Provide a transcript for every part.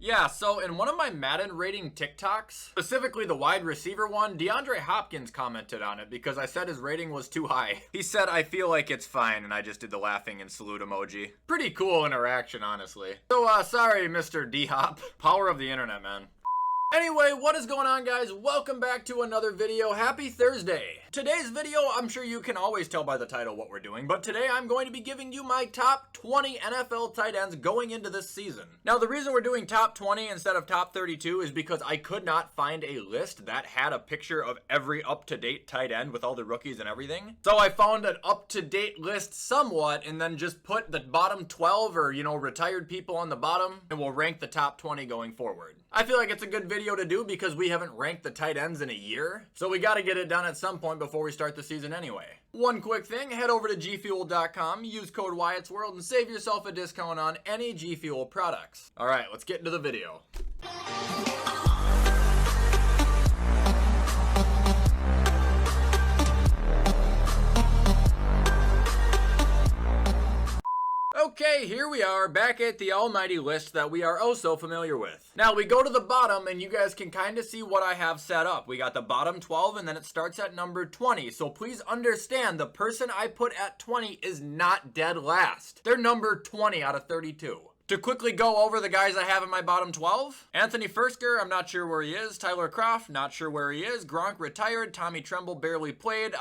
Yeah, so in one of my Madden rating TikToks, specifically the wide receiver one, DeAndre Hopkins commented on it because I said his rating was too high. He said, "I feel like it's fine," and I just did the laughing and salute emoji. Pretty cool interaction, honestly. So, sorry, Mr. D-Hop. Power of the internet, man. Anyway, what is going on, guys? Welcome back to another video. Happy Thursday. Today's video, I'm sure you can always tell by the title what we're doing, but today I'm going to be giving you my top 20 NFL tight ends going into this season. Now, the reason we're doing top 20 instead of top 32 is because I could not find a list that had a picture of every up-to-date tight end with all the rookies and everything. So I found an up-to-date list somewhat and then just put the bottom 12 or, retired people on the bottom, and we'll rank the top 20 going forward. I feel like it's a good video to do because we haven't ranked the tight ends in a year, so we got to get it done at some point before we start the season anyway. One quick thing, head over to gfuel.com, use code WyattzWorld, and save yourself a discount on any G Fuel products. Alright, let's get into the video. Okay, here we are, back at the almighty list that we are oh so familiar with. Now, we go to the bottom, and you guys can kind of see what I have set up. We got the bottom 12, and then it starts at number 20. So please understand, the person I put at 20 is not dead last. They're number 20 out of 32. To quickly go over the guys I have in my bottom 12, Anthony Firkser, I'm not sure where he is. Tyler Kroft, not sure where he is. Gronk retired. Tommy Tremble barely played.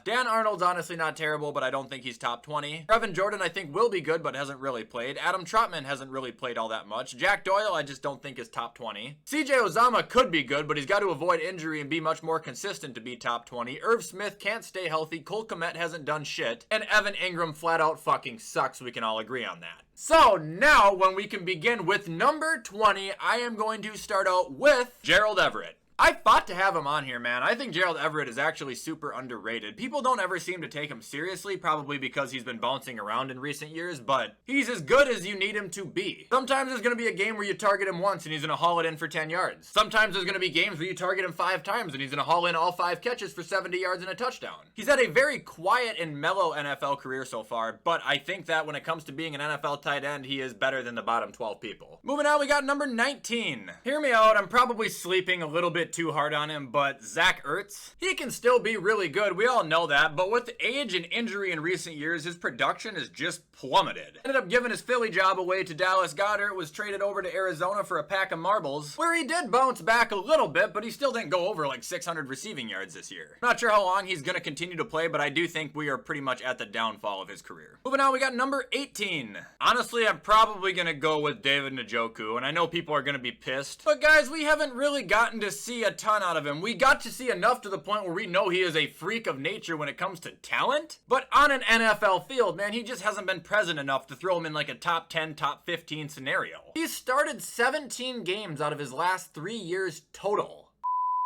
Dan Arnold's honestly not terrible, but I don't think he's top 20. Brevin Jordan I think will be good, but hasn't really played. Adam Trautman hasn't really played all that much. Jack Doyle I just don't think is top 20. CJ Uzomah could be good, but he's got to avoid injury and be much more consistent to be top 20. Irv Smith can't stay healthy. Cole Kmet hasn't done shit. And Evan Ingram flat out fucking sucks. We can all agree on that. So now, when we can begin with number 20, I am going to start out with Gerald Everett. I fought to have him on here, man. I think Gerald Everett is actually super underrated. People don't ever seem to take him seriously, probably because he's been bouncing around in recent years, but he's as good as you need him to be. Sometimes there's going to be a game where you target him once and he's going to haul it in for 10 yards. Sometimes there's going to be games where you target him 5 times and he's going to haul in all 5 catches for 70 yards and a touchdown. He's had a very quiet and mellow NFL career so far, but I think that when it comes to being an NFL tight end, he is better than the bottom 12 people. Moving on, we got number 19. Hear me out, I'm probably sleeping a little bit too hard on him, but Zach Ertz, he can still be really good. We all know that, but with age and injury in recent years, his production has just plummeted. Ended up giving his Philly job away to Dallas Goedert, was traded over to Arizona for a pack of marbles, where he did bounce back a little bit, but he still didn't go over like 600 receiving yards this year. Not sure how long he's going to continue to play, but I do think we are pretty much at the downfall of his career. Moving on, we got number 18. Honestly, I'm probably going to go with David Njoku, and I know people are going to be pissed, but guys, we haven't really gotten to see a ton out of him. We got to see enough to the point where we know he is a freak of nature when it comes to talent, but on an NFL field, man, he just hasn't been present enough to throw him in like a top 10, top 15 scenario. He's started 17 games out of his last 3 years total.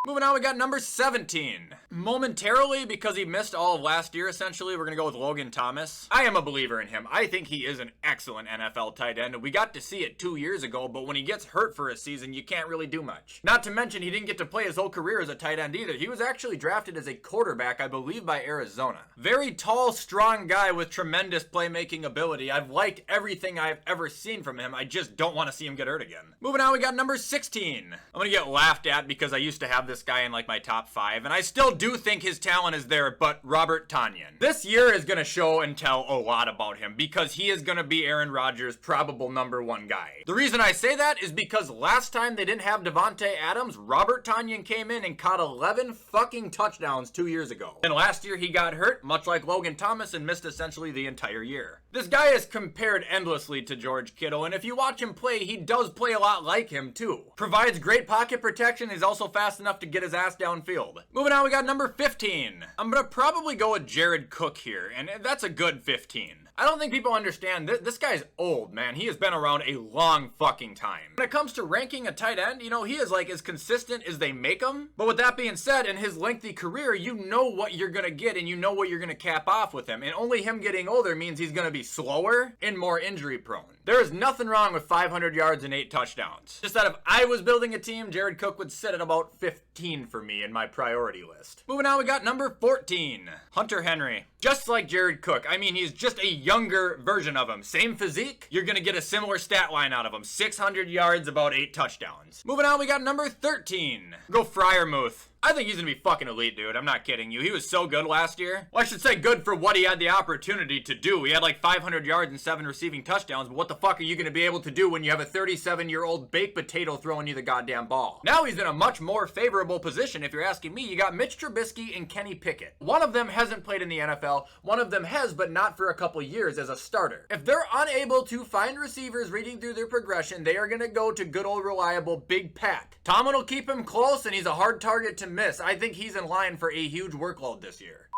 Moving on, we got number 17. Momentarily, because he missed all of last year, essentially, we're going to go with Logan Thomas. I am a believer in him. I think he is an excellent NFL tight end. We got to see it 2 years ago, but when he gets hurt for a season, you can't really do much. Not to mention, he didn't get to play his whole career as a tight end either. He was actually drafted as a quarterback, I believe, by Arizona. Very tall, strong guy with tremendous playmaking ability. I've liked everything I've ever seen from him. I just don't want to see him get hurt again. Moving on, we got number 16. I'm going to get laughed at because I used to have this guy in like my top 5, and I still do think his talent is there, but Robert Tonyan. This year is going to show and tell a lot about him because he is going to be Aaron Rodgers' probable number 1 guy. The reason I say that is because last time they didn't have Devontae Adams, Robert Tonyan came in and caught 11 fucking touchdowns 2 years ago. And last year he got hurt, much like Logan Thomas, and missed essentially the entire year. This guy is compared endlessly to George Kittle, and if you watch him play, he does play a lot like him too. Provides great pocket protection, he's also fast enough to get his ass downfield. Moving on, we got number 15. I'm gonna probably go with Jared Cook here, and that's a good 15. I don't think people understand this guy's old, man. He has been around a long fucking time. When it comes to ranking a tight end, he is like as consistent as they make him. But with that being said, in his lengthy career, you know what you're gonna get and you know what you're gonna cap off with him. And only him getting older means he's gonna be slower and more injury prone. There is nothing wrong with 500 yards and 8 touchdowns. Just that if I was building a team, Jared Cook would sit at about 15 for me in my priority list. Moving on, we got number 14, Hunter Henry. Just like Jared Cook, I mean, he's just a younger version of him. Same physique, you're gonna get a similar stat line out of him. 600 yards, about 8 touchdowns. Moving on, we got number 13. Go Freiermuth. I think he's gonna be fucking elite, dude. I'm not kidding you. He was so good last year. Well, I should say good for what he had the opportunity to do. He had like 500 yards and 7 receiving touchdowns, but what the fuck are you gonna be able to do when you have a 37-year-old baked potato throwing you the goddamn ball? Now he's in a much more favorable position, if you're asking me. You got Mitch Trubisky and Kenny Pickett. One of them hasn't played in the NFL. One of them has, but not for a couple years as a starter. If they're unable to find receivers reading through their progression, they are gonna go to good old reliable Big Pat. Tomlin will keep him close, and he's a hard target to miss. I think he's in line for a huge workload this year.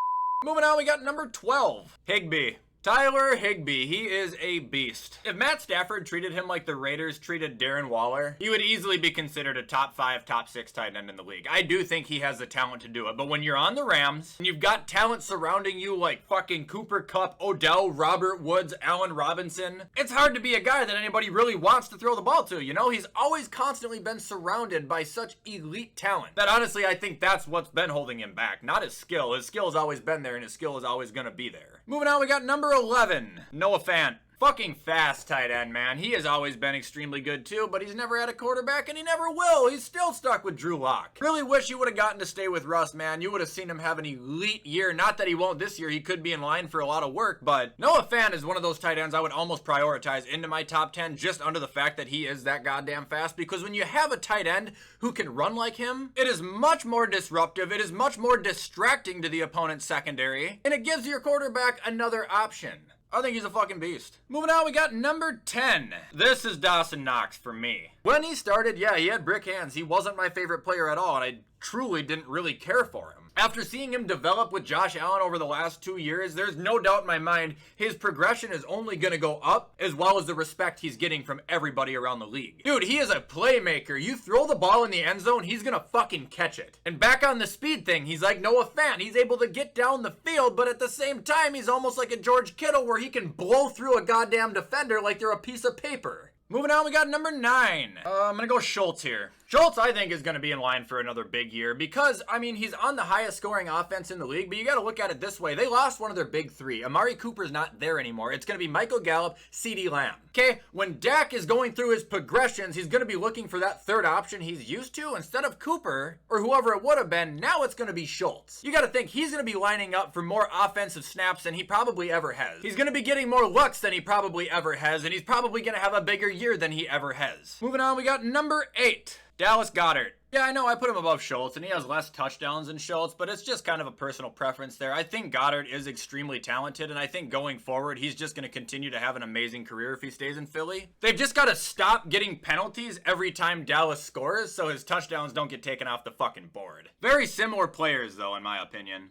Moving on, we got number 12, Higbee. Tyler Higbee, he is a beast. If Matt Stafford treated him like the Raiders treated Darren Waller, he would easily be considered a top 5, top 6 tight end in the league. I do think he has the talent to do it, but when you're on the Rams, and you've got talent surrounding you like fucking Cooper Kupp, Odell, Robert Woods, Allen Robinson, it's hard to be a guy that anybody really wants to throw the ball to, you know? He's always constantly been surrounded by such elite talent that honestly I think that's what's been holding him back, not his skill. His skill has always been there, and his skill is always gonna be there. Moving on, we got number 11, Noah Fant. Fucking fast tight end, man. He has always been extremely good too, but he's never had a quarterback and he never will. He's still stuck with Drew Lock. Really wish you would have gotten to stay with Russ, man. You would have seen him have an elite year. Not that he won't this year. He could be in line for a lot of work, but Noah Fant is one of those tight ends I would almost prioritize into my top 10 just under the fact that he is that goddamn fast, because when you have a tight end who can run like him, it is much more disruptive. It is much more distracting to the opponent's secondary, and it gives your quarterback another option. I think he's a fucking beast. Moving on, we got number 10. This is Dawson Knox for me. When he started, yeah, he had brick hands. He wasn't my favorite player at all, and I truly didn't really care for him. After seeing him develop with Josh Allen over the last 2 years, there's no doubt in my mind his progression is only gonna go up, as well as the respect he's getting from everybody around the league. Dude, he is a playmaker. You throw the ball in the end zone, he's gonna fucking catch it. And back on the speed thing, he's like Noah Fant. He's able to get down the field, but at the same time, he's almost like a George Kittle where he can blow through a goddamn defender like they're a piece of paper. Moving on, we got number 9. I'm gonna go Schultz here. Schultz, I think, is going to be in line for another big year because, I mean, he's on the highest scoring offense in the league, but you got to look at it this way. They lost one of their big 3. Amari Cooper's not there anymore. It's going to be Michael Gallup, CeeDee Lamb. Okay, when Dak is going through his progressions, he's going to be looking for that third option he's used to. Instead of Cooper, or whoever it would have been, now it's going to be Schultz. You got to think he's going to be lining up for more offensive snaps than he probably ever has. He's going to be getting more looks than he probably ever has, and he's probably going to have a bigger year than he ever has. Moving on, we got number 8. Dallas Goedert. Yeah, I know I put him above Schultz, and he has less touchdowns than Schultz, but it's just kind of a personal preference there. I think Goedert is extremely talented, and I think going forward, he's just going to continue to have an amazing career if he stays in Philly. They've just got to stop getting penalties every time Dallas scores, so his touchdowns don't get taken off the fucking board. Very similar players, though, in my opinion.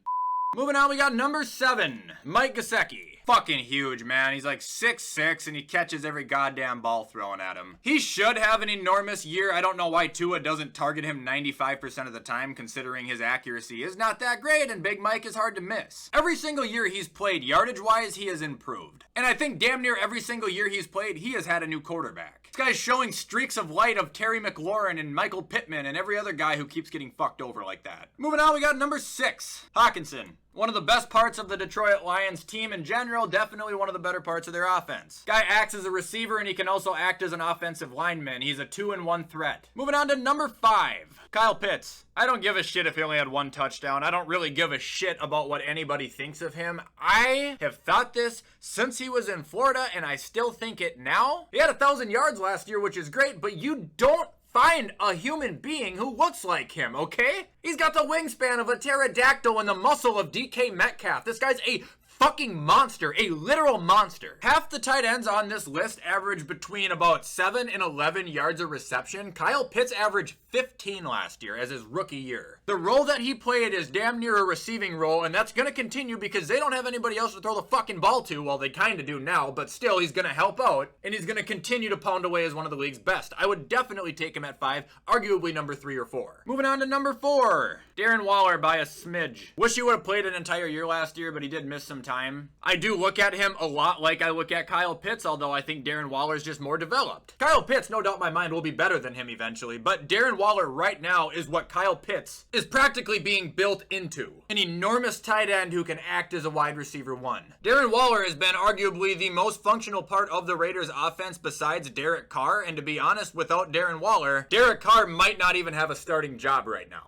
Moving on, we got number 7, Mike Gesicki. Fucking huge, man. He's like 6'6", and he catches every goddamn ball thrown at him. He should have an enormous year. I don't know why Tua doesn't target him 95% of the time, considering his accuracy is not that great, and Big Mike is hard to miss. Every single year he's played, yardage-wise, he has improved. And I think damn near every single year he's played, he has had a new quarterback. This guy's showing streaks of light of Terry McLaurin and Michael Pittman and every other guy who keeps getting fucked over like that. Moving on, we got number 6, Hawkinson. One of the best parts of the Detroit Lions team in general, definitely one of the better parts of their offense. Guy acts as a receiver, and he can also act as an offensive lineman. He's a 2-in-1 threat. Moving on to number 5, Kyle Pitts. I don't give a shit if he only had 1 touchdown. I don't really give a shit about what anybody thinks of him. I have thought this since he was in Florida, and I still think it now. He had 1,000 yards last year, which is great, but you don't find a human being who looks like him, okay? He's got the wingspan of a pterodactyl and the muscle of DK Metcalf. This guy's a fucking monster, a literal monster. Half the tight ends on this list average between about 7 and 11 yards of reception. Kyle Pitts averaged 15 last year as his rookie year. The role that he played is damn near a receiving role, and that's going to continue because they don't have anybody else to throw the fucking ball to. Well, they kind of do now, but still, he's going to help out, and he's going to continue to pound away as one of the league's best. I would definitely take him at 5, arguably number 3 or 4. Moving on to number 4, Darren Waller by a smidge. Wish he would have played an entire year last year, but he did miss some time time. I do look at him a lot like I look at Kyle Pitts, although I think Darren Waller is just more developed. Kyle Pitts, no doubt in my mind, will be better than him eventually, but Darren Waller right now is what Kyle Pitts is practically being built into. An enormous tight end who can act as a wide receiver one. Darren Waller has been arguably the most functional part of the Raiders offense besides Derek Carr, and to be honest, without Darren Waller, Derek Carr might not even have a starting job right now.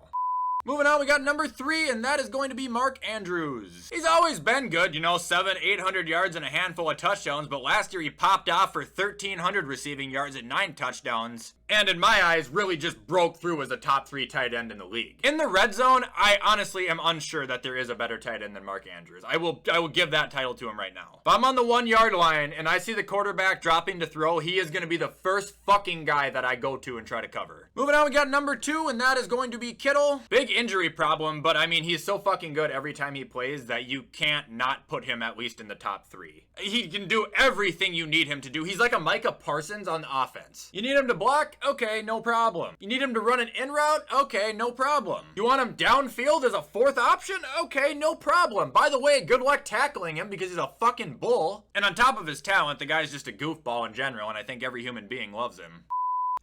Moving on, we got number 3, and that is going to be Mark Andrews. He's always been good, 700-800 yards and a handful of touchdowns, but last year he popped off for 1,300 receiving yards and 9 touchdowns. And in my eyes, really just broke through as a top 3 tight end in the league. In the red zone, I honestly am unsure that there is a better tight end than Mark Andrews. I will give that title to him right now. If I'm on the 1 yard line and I see the quarterback dropping to throw, he is going to be the first fucking guy that I go to and try to cover. Moving on, we got number 2, and that is going to be Kittle. Big injury problem, but I mean, he's so fucking good every time he plays that you can't not put him at least in the top 3. He can do everything you need him to do. He's like a Micah Parsons on the offense. You need him to block? Okay, no problem. You need him to run an in route? Okay, no problem. You want him downfield as a 4th option? Okay, no problem. By the way, good luck tackling him because he's a fucking bull. And on top of his talent, the guy's just a goofball in general, and I think every human being loves him.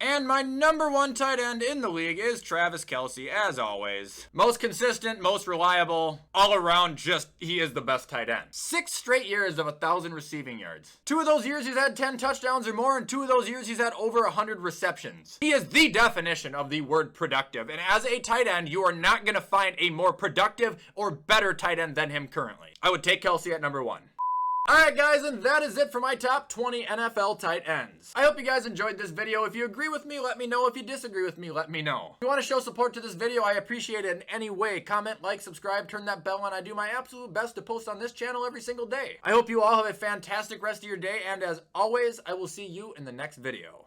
And my number 1 tight end in the league is Travis Kelce, as always. Most consistent, most reliable, all around he is the best tight end. 6 straight years of 1,000 receiving yards. 2 of those years he's had 10 touchdowns or more, and 2 of those years he's had over 100 receptions. He is the definition of the word productive, and as a tight end, you are not going to find a more productive or better tight end than him currently. I would take Kelce at number 1. Alright guys, and that is it for my top 20 NFL tight ends. I hope you guys enjoyed this video. If you agree with me, let me know. If you disagree with me, let me know. If you want to show support to this video, I appreciate it in any way. Comment, like, subscribe, turn that bell on. I do my absolute best to post on this channel every single day. I hope you all have a fantastic rest of your day, and as always, I will see you in the next video.